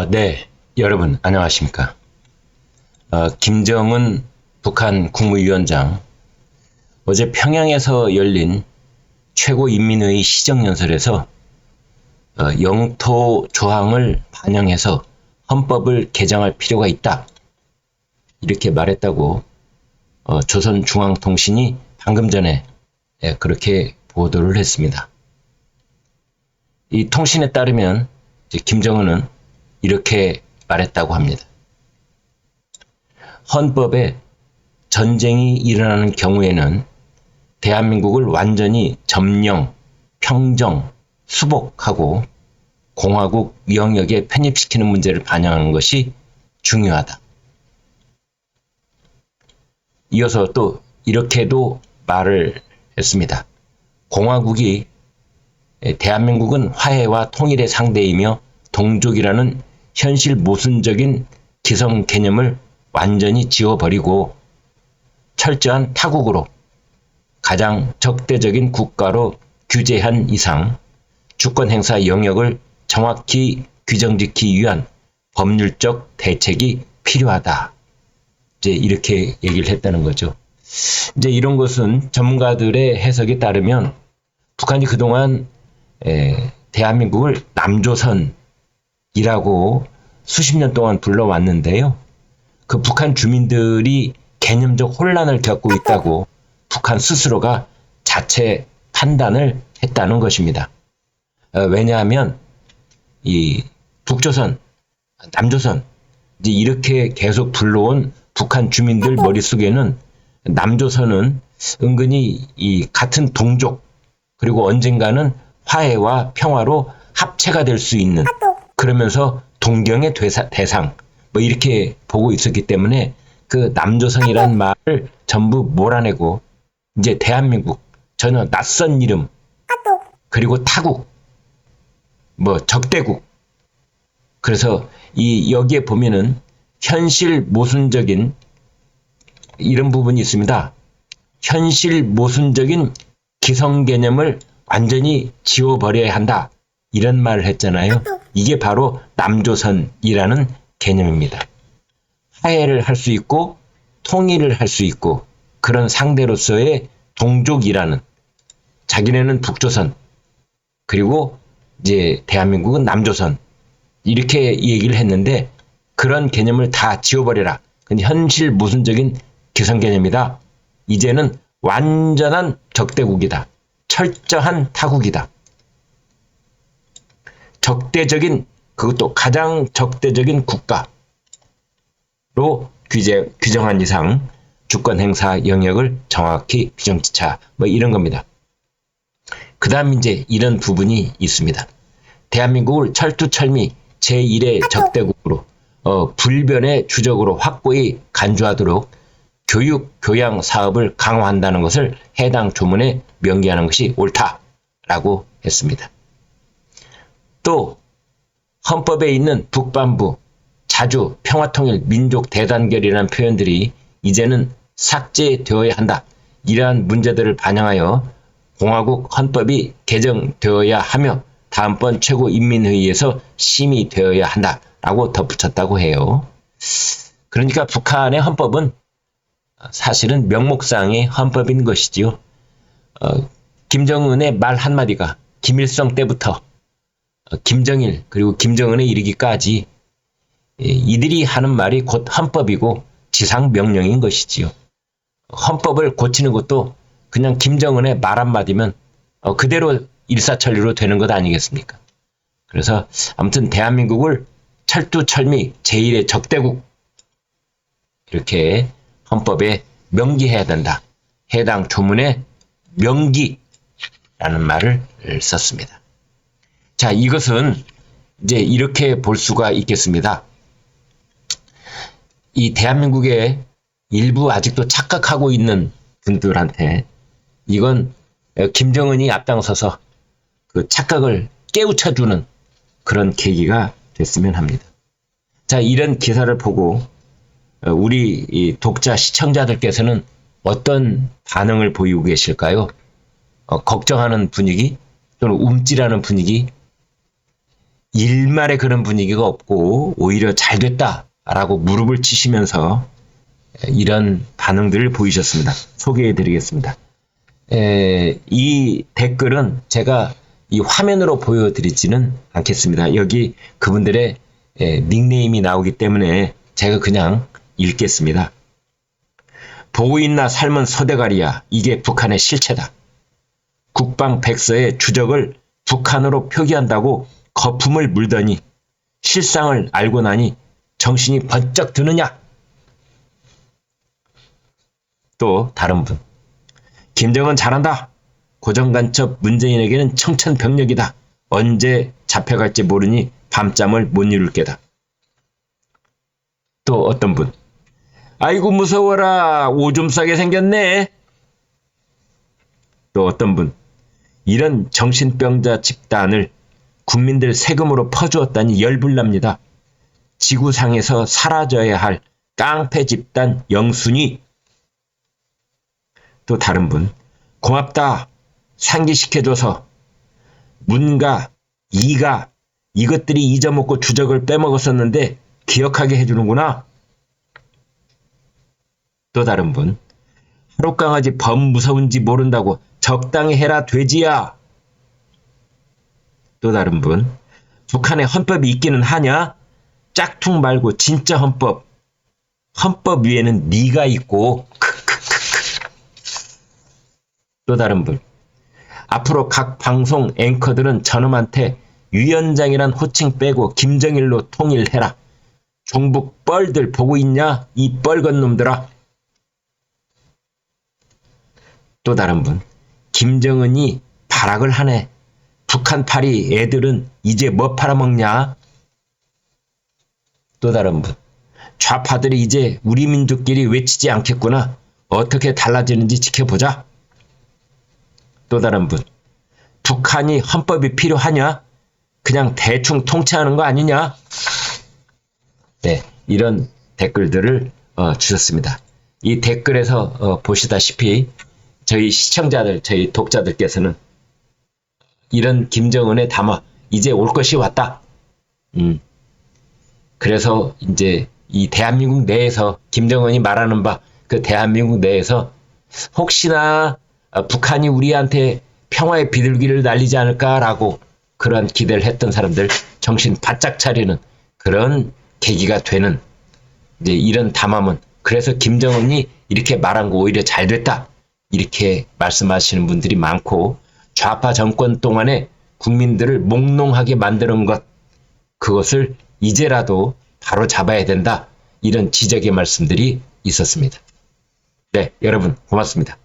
네, 여러분 안녕하십니까? 김정은 북한 국무위원장 어제 평양에서 열린 최고인민회의 시정연설에서 영토 조항을 반영해서 헌법을 개정할 필요가 있다 이렇게 말했다고 조선중앙통신이 방금 전에 그렇게 보도를 했습니다. 이 통신에 따르면 김정은은 이렇게 말했다고 합니다. 헌법에 전쟁이 일어나는 경우에는 대한민국을 완전히 점령, 평정, 수복하고 공화국 영역에 편입시키는 문제를 반영하는 것이 중요하다. 이어서 또 이렇게도 말을 했습니다. 공화국이 대한민국은 화해와 통일의 상대이며 동족이라는 현실 모순적인 기성 개념을 완전히 지워버리고 철저한 타국으로 가장 적대적인 국가로 규제한 이상 주권 행사 영역을 정확히 규정짓기 위한 법률적 대책이 필요하다. 이제 이렇게 얘기를 했다는 거죠. 이제 이런 것은 전문가들의 해석에 따르면 북한이 그동안 대한민국을 남조선이라고 수십 년 동안 불러왔는데요. 그 북한 주민들이 개념적 혼란을 겪고 있다고 북한 스스로가 자체 판단을 했다는 것입니다. 왜냐하면 이 북조선, 남조선 이제 이렇게 계속 불러온 북한 주민들 머릿속에는 남조선은 은근히 이 같은 동족 그리고 언젠가는 화해와 평화로 합체가 될 수 있는 그러면서 동경의 대상 뭐 이렇게 보고 있었기 때문에 그 남조선이란 말을 전부 몰아내고 이제 대한민국 전혀 낯선 이름 그리고 타국 뭐 적대국 그래서 이 여기에 보면은 현실 모순적인 이런 부분이 있습니다. 현실 모순적인 기성 개념을 완전히 지워버려야 한다. 이런 말을 했잖아요. 이게 바로 남조선이라는 개념입니다. 화해를 할 수 있고 통일을 할 수 있고 그런 상대로서의 동족이라는 자기네는 북조선 그리고 이제 대한민국은 남조선 이렇게 얘기를 했는데 그런 개념을 다 지워버려라. 근데 현실 모순적인 기성 개념이다. 이제는 완전한 적대국이다. 철저한 타국이다. 적대적인 그것도 가장 적대적인 국가로 규정한 이상 주권 행사 영역을 정확히 규정짓자 뭐 이런 겁니다. 그 다음 이제 이런 부분이 있습니다. 대한민국을 철두철미 제1의 적대국으로 불변의 주적으로 확고히 간주하도록 교육, 교양 사업을 강화한다는 것을 해당 조문에 명기하는 것이 옳다라고 했습니다. 또 헌법에 있는 북반부, 자주, 평화통일, 민족 대단결이라는 표현들이 이제는 삭제되어야 한다. 이러한 문제들을 반영하여 공화국 헌법이 개정되어야 하며 다음번 최고인민회의에서 심의되어야 한다라고 덧붙였다고 해요. 그러니까 북한의 헌법은 사실은 명목상의 헌법인 것이지요. 김정은의 말 한마디가 김일성 때부터 김정일 그리고 김정은에 이르기까지 이들이 하는 말이 곧 헌법이고 지상명령인 것이지요. 헌법을 고치는 것도 그냥 김정은의 말 한마디면 그대로 일사천리로 되는 것 아니겠습니까? 그래서 아무튼 대한민국을 철두철미 제1의 적대국 이렇게 헌법에 명기해야 된다. 해당 조문에 명기라는 말을 썼습니다. 자, 이것은 이제 이렇게 볼 수가 있겠습니다. 이 대한민국의 일부 아직도 착각하고 있는 분들한테 이건 김정은이 앞장서서 그 착각을 깨우쳐주는 그런 계기가 됐으면 합니다. 자, 이런 기사를 보고 우리 이 독자 시청자들께서는 어떤 반응을 보이고 계실까요? 걱정하는 분위기 또는 움찔하는 분위기 일말의 그런 분위기가 없고 오히려 잘 됐다라고 무릎을 치시면서 이런 반응들을 보이셨습니다. 소개해 드리겠습니다. 이 댓글은 제가 이 화면으로 보여드리지는 않겠습니다. 여기 그분들의 닉네임이 나오기 때문에 제가 그냥 읽겠습니다. 보고 있나 삶은 서대가리야. 이게 북한의 실체다. 국방 백서의 주적을 북한으로 표기한다고 거품을 물더니 실상을 알고 나니 정신이 번쩍 드느냐? 또 다른 분. 김정은 잘한다. 고정간첩 문재인에게는 청천벽력이다. 언제 잡혀갈지 모르니 밤잠을 못 이룰 게다. 또 어떤 분. 아이고 무서워라. 오줌 싸게 생겼네. 또 어떤 분. 이런 정신병자 집단을 국민들 세금으로 퍼주었다니 열불납니다. 지구상에서 사라져야 할 깡패 집단 영순위. 또 다른 분. 고맙다. 상기시켜줘서. 문가, 이가 이것들이 잊어먹고 주적을 빼먹었었는데 기억하게 해주는구나. 또 다른 분. 하룻강아지 범 무서운지 모른다고 적당히 해라 돼지야. 또 다른 분. 북한에 헌법이 있기는 하냐? 짝퉁 말고 진짜 헌법. 헌법 위에는 네가 있고. 또 다른 분. 앞으로 각 방송 앵커들은 저놈한테 위원장이란 호칭 빼고 김정일로 통일해라. 종북 뻘들 보고 있냐? 이 뻘건 놈들아. 또 다른 분. 김정은이 발악을 하네. 북한 파리 애들은 이제 뭐 팔아먹냐? 또 다른 분. 좌파들이 이제 우리 민족끼리 외치지 않겠구나. 어떻게 달라지는지 지켜보자. 또 다른 분. 북한이 헌법이 필요하냐? 그냥 대충 통치하는 거 아니냐? 네, 이런 댓글들을 주셨습니다. 이 댓글에서 보시다시피 저희 시청자들, 저희 독자들께서는 이런 김정은의 담화, 이제 올 것이 왔다. 그래서 이제 이 대한민국 내에서 김정은이 말하는 바 그 대한민국 내에서 혹시나 북한이 우리한테 평화의 비둘기를 날리지 않을까라고 그런 기대를 했던 사람들 정신 바짝 차리는 그런 계기가 되는 이제 이런 담화문. 그래서 김정은이 이렇게 말한 거 오히려 잘 됐다. 이렇게 말씀하시는 분들이 많고 좌파 정권 동안에 국민들을 몽롱하게 만드는 것 그것을 이제라도 바로 잡아야 된다. 이런 지적의 말씀들이 있었습니다. 네, 여러분 고맙습니다.